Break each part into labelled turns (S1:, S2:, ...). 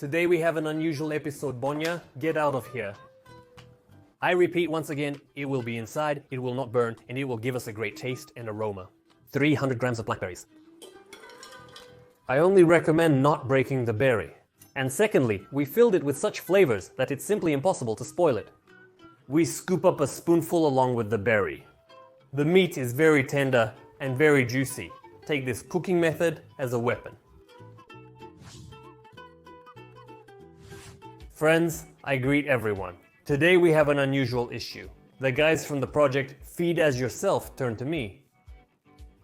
S1: Today we have an unusual episode, Bonya. Get out of here. I repeat once again, it will be inside, it will not burn, and it will give us a great taste and aroma. 300 grams of blackberries. I only recommend not breaking the berry. And secondly, we filled it with such flavors that it's simply impossible to spoil it. We scoop up a spoonful along with the berry. The meat is very tender and very juicy. Take this cooking method as a weapon. Friends, I greet everyone. Today we have an unusual issue. The guys from the project Feed As Yourself turned to me.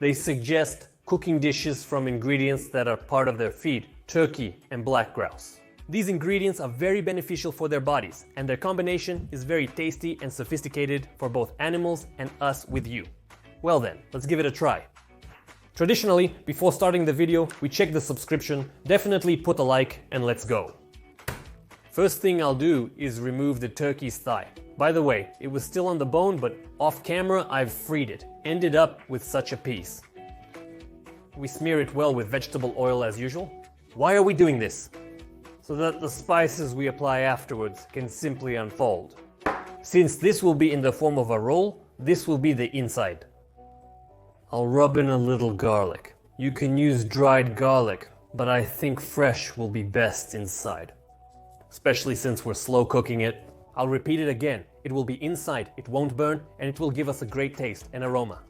S1: They suggest cooking dishes from ingredients that are part of their feed, turkey and black grouse. These ingredients are very beneficial for their bodies, and their combination is very tasty and sophisticated for both animals and us with you. Well then, let's give it a try. Traditionally, before starting the video, we check the subscription, definitely put a like, and let's go. First thing I'll do is remove the turkey's thigh. By the way, it was still on the bone, but off camera I've freed it. Ended up with such a piece. We smear it well with vegetable oil as usual. Why are we doing this? So that the spices we apply afterwards can simply unfold. Since this will be in the form of a roll, this will be the inside. I'll rub in a little garlic. You can use dried garlic, but I think fresh will be best inside. Especially since we're slow cooking it. I'll repeat it again. It will be inside, it won't burn, and it will give us a great taste and aroma.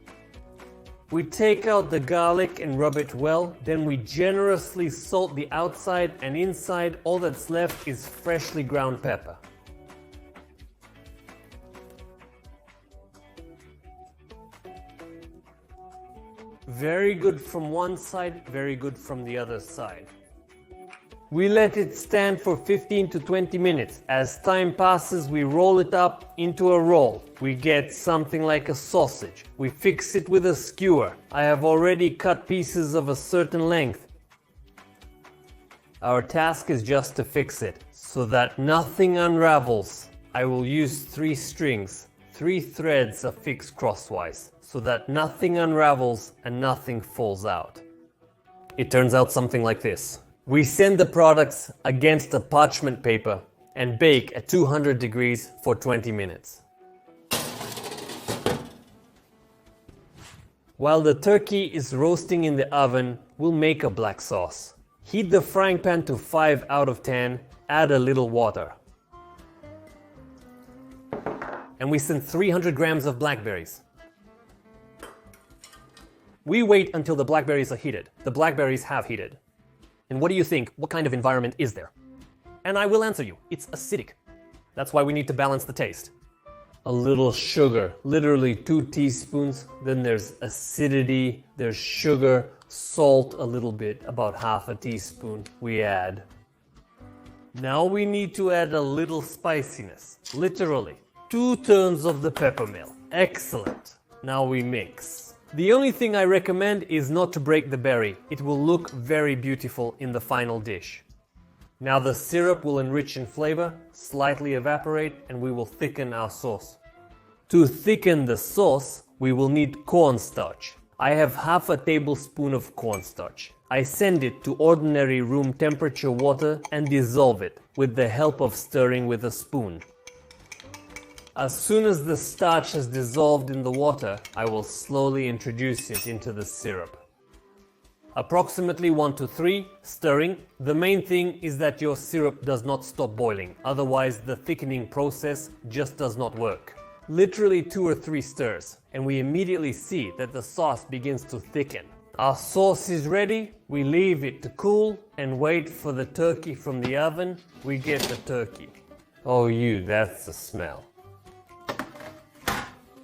S1: We take out the garlic and rub it well, then we generously salt the outside, and inside all that's left is freshly ground pepper. Very good from one side, very good from the other side. We let it stand for 15 to 20 minutes. As time passes, we roll it up into a roll. We get something like a sausage. We fix it with a skewer. I have already cut pieces of a certain length. Our task is just to fix it, so that nothing unravels. I will use 3 strings, 3 threads affixed crosswise, so that nothing unravels and nothing falls out. It turns out something like this. We send the products against a parchment paper and bake at 200 degrees for 20 minutes. While the turkey is roasting in the oven, we'll make a black sauce. Heat the frying pan to 5 out of 10, add a little water. And we send 300 grams of blackberries. We wait until the blackberries are heated. The blackberries have heated. And what do you think? What kind of environment is there? And I will answer you. It's acidic. That's why we need to balance the taste. A little sugar, literally 2 teaspoons. Then there's acidity, there's sugar, salt a little bit, about half a teaspoon we add. Now we need to add a little spiciness. Literally, 2 turns of the peppermill. Excellent. Now we mix. The only thing I recommend is not to break the berry. It will look very beautiful in the final dish. Now the syrup will enrich in flavor, slightly evaporate, and we will thicken our sauce. To thicken the sauce, we will need cornstarch. I have half a tablespoon of cornstarch. I send it to ordinary room temperature water and dissolve it with the help of stirring with a spoon. As soon as the starch has dissolved in the water, I will slowly introduce it into the syrup. Approximately 1 to 3, stirring. The main thing is that your syrup does not stop boiling, otherwise the thickening process just does not work. Literally 2 or 3 stirs, and we immediately see that the sauce begins to thicken. Our sauce is ready, we leave it to cool and wait for the turkey from the oven. We get the turkey. Oh that's the smell.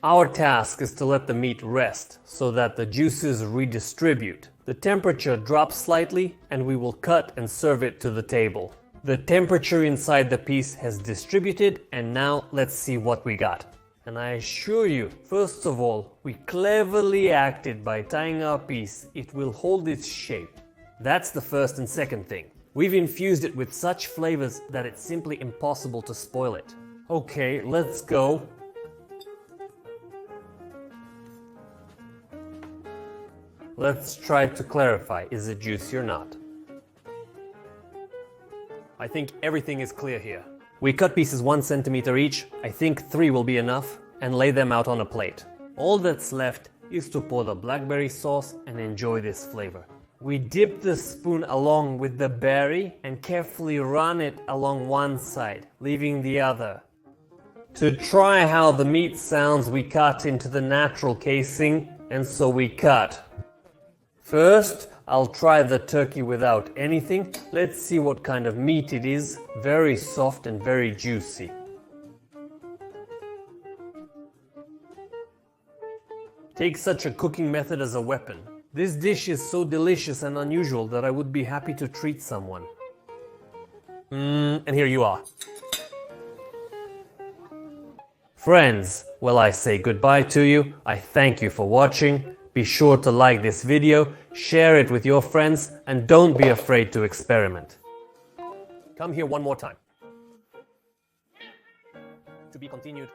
S1: Our task is to let the meat rest so that the juices redistribute. The temperature drops slightly and we will cut and serve it to the table. The temperature inside the piece has distributed, and now let's see what we got. And I assure you, first of all, we cleverly acted by tying our piece. It will hold its shape. That's the first and second thing. We've infused it with such flavors that it's simply impossible to spoil it. Okay, let's go. Let's try to clarify, is it juicy or not? I think everything is clear here. We cut pieces 1 centimeter each, I think 3 will be enough, and lay them out on a plate. All that's left is to pour the blackberry sauce and enjoy this flavor. We dip the spoon along with the berry and carefully run it along one side, leaving the other. To try how the meat sounds, we cut into the natural casing, and so we cut. First, I'll try the turkey without anything. Let's see what kind of meat it is. Very soft and very juicy. Take such a cooking method as a weapon. This dish is so delicious and unusual that I would be happy to treat someone. And here you are. Friends, well, I say goodbye to you. I thank you for watching. Be sure to like this video, share it with your friends, and don't be afraid to experiment. Come here one more time. To be continued.